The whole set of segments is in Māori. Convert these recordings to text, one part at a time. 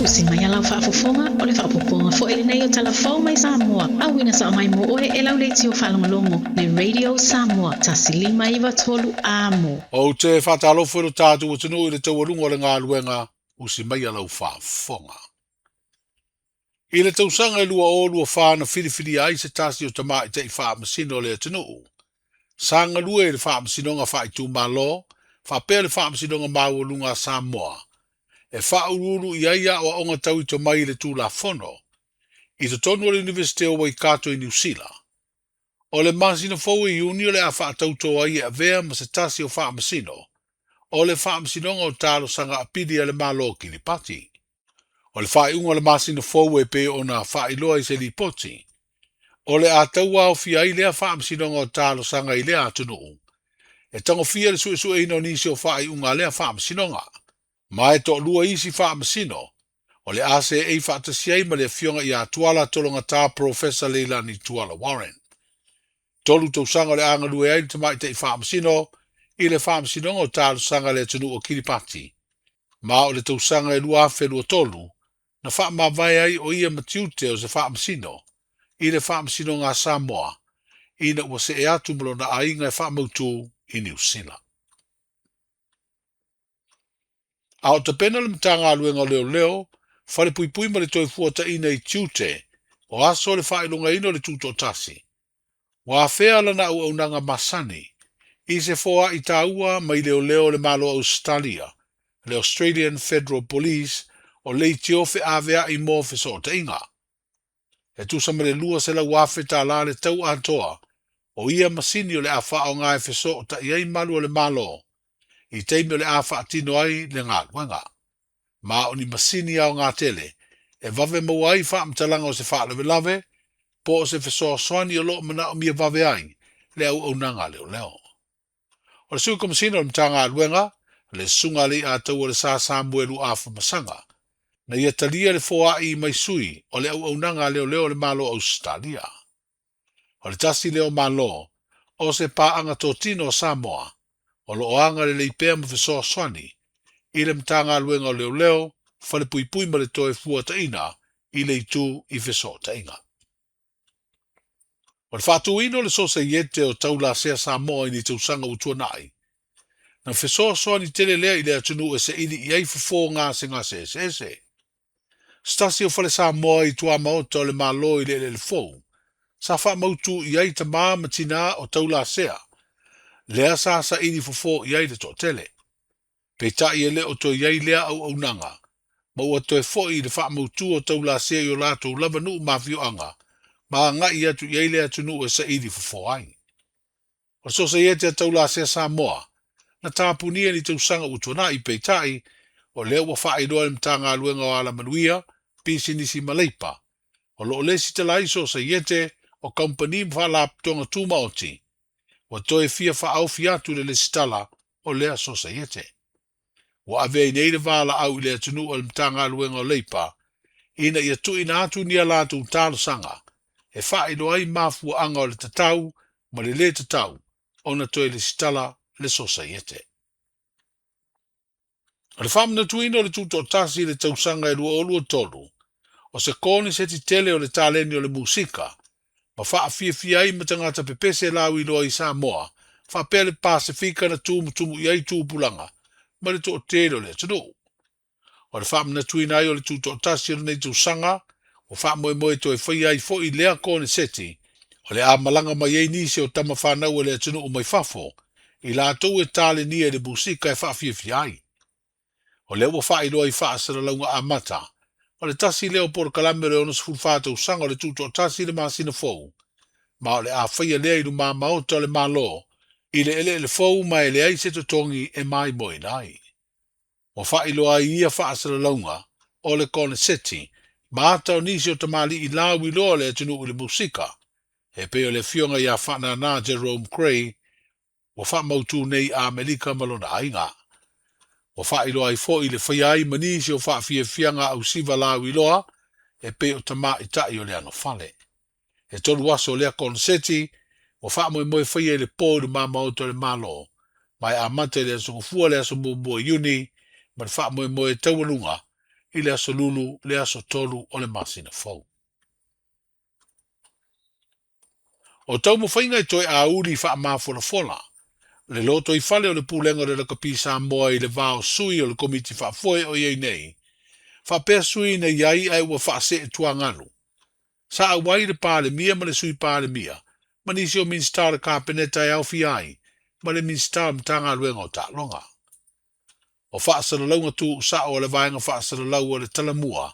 Usi mai alau whaafofonga o le whaapoponga fo ele nei o Tala Fou Mai Samoa. Awina sa o mai mo oe e lau leiti o whalongolongo le Radio Samoa. Tasilima iwa tolu amo. O te whatalofo no tātu o tunu i le tauarunga o le ngā luenga usi mai alau whaafonga. I le tausanga lua o lua whāna whiriwhiri ai se tasi o tama i te i whaamasino le tunu. Sanga lua i le whaamasinonga whaitu malo, whapea le whaamasinonga maualunga Samoa. E whaururu i aia o onga tau i to mai le tū la fono. I to tonu o le University o Waikato i New Zealand. O le masino fau i uni o le a whaatauto ai e avea ma se tasi o whaamasino. O le whaamasinonga o tālo sanga apiri a le malo ki li pati. O le whaiunga le masino fau e pe o na whailoa i se li poti. O le a taua o fia i lea whaamasinonga o tālo sanga i lea atunu. E tango fia le sue sue ino nisi o whaiunga lea whaamasinonga. Ma e to lua isi whaamasino. O le ase e whaatasiai ma le fionga i a tuala tolonga tā Professor Leilani Tuala Warren. Tolu tausanga le anga lue ai te mai te i whaamasino, i le whaamasinonga o tālo sanga le tunu o Kiripati. Ma o le tausanga e lua afe lua tolu, na whaamawai ai o ia matiute o se whaamasino, i le whaamasinonga Samoa, i na ua se e atu malo na ainga e whaamautu i New Zealand. A o te pena le mtanga aluenga leo leo, whare pui pui ma le toi fuata ina i tiute, o aso le whailunga ino le tuto tasi. Wa fea lana au nanga masani, i se foa i taua mai leo leo le malo Australia, le Australian Federal Police, o le tio fe avea i mo fe so te inga. E tu sa le lua se la wafe ta la le tau antoa, o ia masini o le afa o ngai fe so ta iei malu o le malo, i teimi o le afa atino ai le ngā luenga. Ma o ni masini au ngā tele, e vave mawai wha amtalanga o se wha lewe lave, po o se fesoa soani o lo mana o mia vave ai, le au nanga leo leo. O le sui komisina o le mtanga luenga, le sunga le a tau o le sa samuelu afa masanga, na ia talia le foa i mai sui o le au nanga leo leo le malo Australia. O le tasi leo malo, o se paanga totino o Samoa, o lo oanga le leipea ma fesoa soani, i le mtanga luenga o leo leo, whale pui pui ma le toe fua taina, i le itu i fesoa tainga. O le whātu ino le sosa iete o taula sea Samoa i ni tausanga utua nai. Na fesoa soani tele lea i le atunu e se ili i ei fufo ngā se ngā se. Stasi o whale Samoa i tua maota o le malo i le fou. Sa wha mautu i ei ta maa matina o taula sea. Lea sa ili fufo i ei le to tele. Pe ta i ele o to i ei lea au nanga. Ma ua to e fo i le wha mautu o taula sea i o lato lava nuu mawhio anga. Ma nga i atu i eile atu nu e sa ili fufo ai. O so sa iete a taula sea Samoa, na tāpunia ni tausanga utuana i peitai, o leo wa wha idoa le mtanga aluenga o ala manuia, pisi nisi maleipa, o lo lesi tala iso sa iete, o kompani mwha la tonga tuma oti, wa toe fia wha au fiatu le lesi tala, o lea so sa iete. Wa ave i neile wala au i le atu nu o le mtanga aluenga o leipa, ina i atu ina atu ni alatu talo sanga, e wha ilo ai mafua anga o le tatau, ma le tatau, o na toe le sitala le sosa iete. O le whamna tuino le tuto tasi le tausanga e lua o lua tolu, o se koni seti tele o le taleni o le musika, ma wha fia ai matangata pepese lau ilo i Samoa, wha pele Pasifika na tumu i ai tūpulanga, ma le to tele o le tanu. O le whamna tuina ai o le tuto tasi o le nei tausanga, o wha moe to e whai ai fo i lea kone seti, o le a malanga mai ei nisi o tama whanau e le atunu o mai fafo, i la tau e tale ni e le busika e wha fia ai. O le ua wha i loa i wha asara launga a mata, o le tasi leo por kalamere o nas fulfata usanga o le tuto o tasi le masina fou, ma o le a whaia lea i lu maa maota o le malo, i le ele le fou ma e le ai se totongi e mai moi nai. O wha i loa i ia wha asara launga, o le kone seti, ma ata o nisi o tamali i lau i loa le atunu o le musika, e pe o le fionga ia whana na Jerome Cray, o wha mautu nei a Amerika malona ainga. O wha i loa i fo i le whaiai manisi o wha fianga au siva lau i loa, e pe o tama i tai o le ano fale. E tolu aso lea konseti, o wha moe whaia le pō le mama o le malo, mai a mate le aso kufua le aso mua iuni, ma le wha moe tauanunga, i le aso lulu, le aso tolu o le masina fau. O tau mo whainga i toi a uri wha maa fola. Le loto i whale o le pūlenga le kapi Samoa i le vāo sui o le komiti wha foe o iei nei. Wha pēr sui na iai ai ua wha se e tuangalu. Sa a wai le pāle mia ma le sui pāle mia. Ma nisi o minsta le kāpeneta e au fi ai. Ma le minsta mtanga luenga o ta longa. O wha sa le launga tu sa o le vaenga wha sa le lau o le talamua.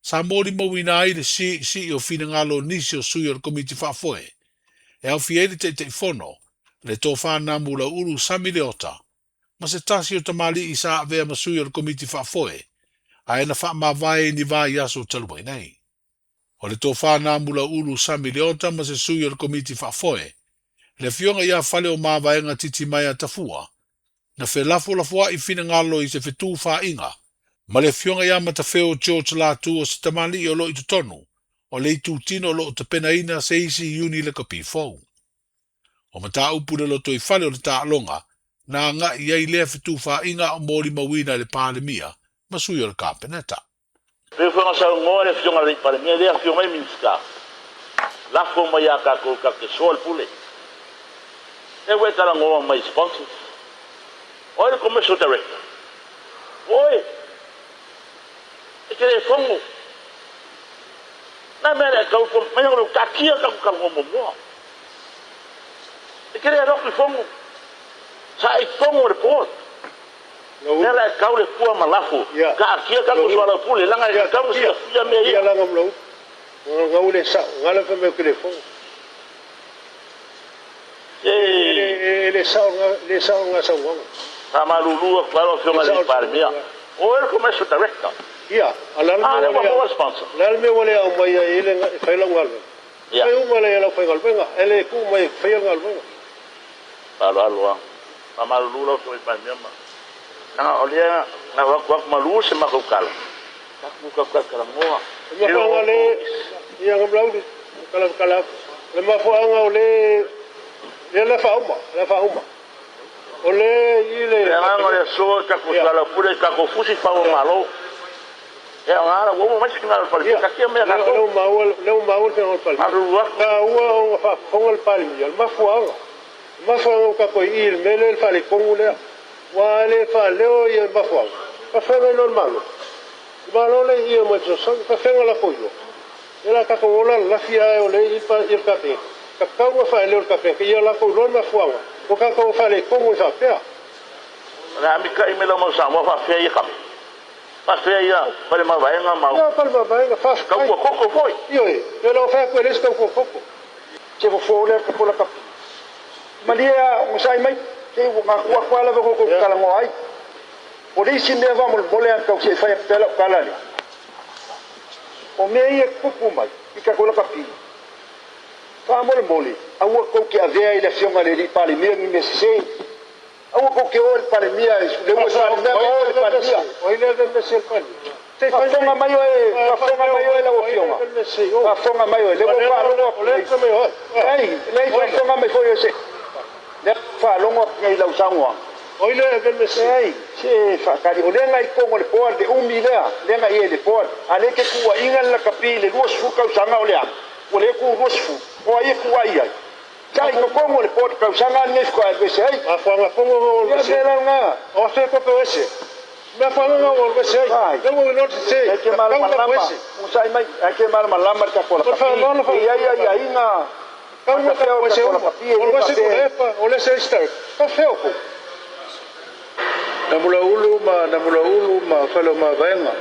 Sa mori mawina ai le si o fina ngalo nisi o sui o le komiti wha foe. E au fi ele te fono. Le tō whāna mula uru samileota. Ma se tasi o tamali i sa vea masui o le komiti wha foe. A ena wha ma vai ni vai aso taluai nei. O le tō whāna mula uru samileota ma se sui o le komiti wha foe. Le fionga ia whale o ma vaenga titi mai a tafua. Na whe lafo lafua i fina ngalo i se whetū wha inga. Ma le fionga ia mata wheo George Latu o se tamali o lo i tutonu. O le i tūtino o lo o te penaina se isi iuni le kapi fau. O mata upu le loto i whale o le tā longa, nā ngā i ei lea whetū wha inga o mōri mawina le pālemia, ma sui o le kāpeneta. Peo whanga sau ngoa le whionga le pālemia, lea whionga i minska. Lafo mai a kako ka ke soa le pule. E wei tala ngoa mai sponsors. Oi le commercial director. Oi! E kere whongo. Nā mea le kau kom, mai ngoro kakia kako ka ngoa moa. E kere a roki fongo. Sa i fongo report. Nela e kau le kua malafo. Ka akia kako suala pule. Langa e kau le fia mea ia. Ia langa mlau. Ngau le sa. Ngala fa mea kere fongo. Le sa o ngā sa wanga. Sa marulua klaro fionga le pare mea. O el commercial director. Ia. Ale wa sponsor. Lal me wale au mai ele whaila ngalwe. Ia. Mai umale ele whaila ngalwenga. Ele ku mai whaila ngalwenga. Alo. Mamalulu so pa mema. Na olia na wak malu se makukal. Makukal kala moa. Ia ngale ia ngablau kala. Le mafuanga ole le fauma. Ole ile. Ya ngale so ka kala pure ka ko fusi pa o malo. Ya ngara wo mai singa pal ka kia me ka. Le maul se pal. Aru wak ka ua fa fongal pal mi al mafuanga. Mafuanga ka ko il mele el fale kongulea. Wale fale o ia mafuanga. Ka fenga normal. Malole ia mo so ka fenga la koyo. Ela ka ko ola la fia o le il kape. Ka ka fale o kape ke ia la ko lo mafuanga. O ka ko fale kongu sa pea. Na mi ka imela mo sa mo fa fia ia kape. Fa fia ia pale ma vaenga ma. Ya pale ma vaenga fa. Ka ko koko foi. Io ela fa ko le sta ko koko. Che vo fo le ka pola kape. Malia usai mai ke ngakua kwala ko kala ngoi polisi me va mol bole ka se fa pela kala ni o me ia kupu mai ika kola kapi fa mol moli au ko ke avea ile fionga le pale me mi se au ko ke ol pale mia le mo sa me ol pale mia o ile de me se pale te fa fonga mai e fa fonga mai e la o fionga fa fonga mai e le mo fa lo le me ho ei le fa fonga mai foi se le fa longo ngai lau sangwa oile ke me sei se fa kari ole ngai kongo le por de umila le ngai le por ale ke ku inga la kapile lu su ka sanga ole ole ku rosfu o ai ku ai kai ko kongo le por ka sanga ngai ko ai sei a fa nga kongo le se nga o se ko pe ese me fa nga o le sei le mo no se ke mal malama usai mai ke mal malama ka ko la ia inga Kamu ka o se o se kolepa o le se star ka feo ko na mula ulu ma falo ma venga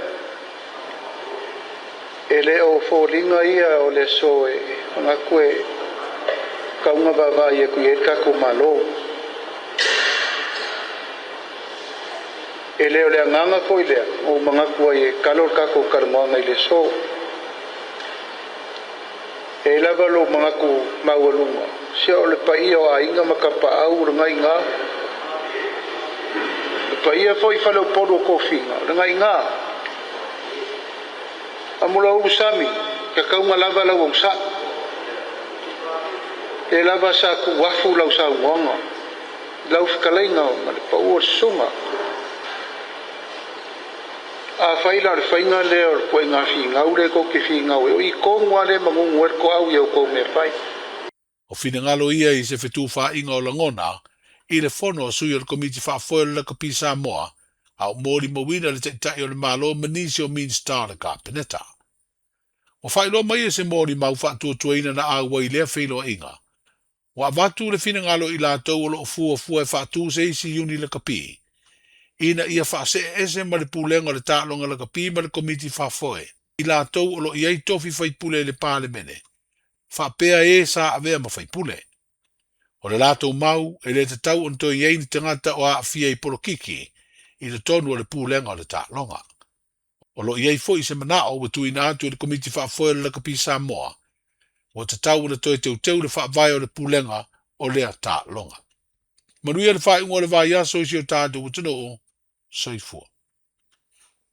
ele o folinga ia o le so e nga kue ka unga va ia ku e ka ko malo ele o le nganga ko ile o manga ku e kalor ka ko karmonga ile so e lava lo mga ku mawalunga sia o le paia o ainga makapa au ngai nga le paia foi falo podo kofinga ngai nga amula usami ka kaunga lava la wongsa e lava sa ku wafu la usa ngonga lau fkalainga ma le pau sunga A faila le fainga le o ko nga finga ule ko ke finga o I ko ngale mangu ko au yo ko me fai. O fina ngalo ia I se fetu wha inga o langona, I le fono o sui o le komiti wha foil le kapi Samoa, au mori mawina le tai o le malo manisio min star le ka peneta. O whailo mai se mori mau wha tuatuaina na awa I lea whilo inga. Wa vatu le fina ngalo I la tau o lo fua e wha tu se isi uni le kapi. Ina ia wha se ese ma le pulenga le tālonga le kapi ma le komiti wha foe. I la tau o lo iai tofi whai pule le pāle mene. Wha pea sa avea ma whai pule. O le lātou mau, e le te tau on toi iei ni tangata o a fia I polokiki, I le tonu o le pūlenga o le tālonga. O lo iei fo I se manao wa tu ina atu o le komiti wha foe le kapi Samoa, o te tau na toi teu le wha vai o le pūlenga o lea tālonga. Manuia le wha ingo le vai aso I si o tātou utano o, soifua.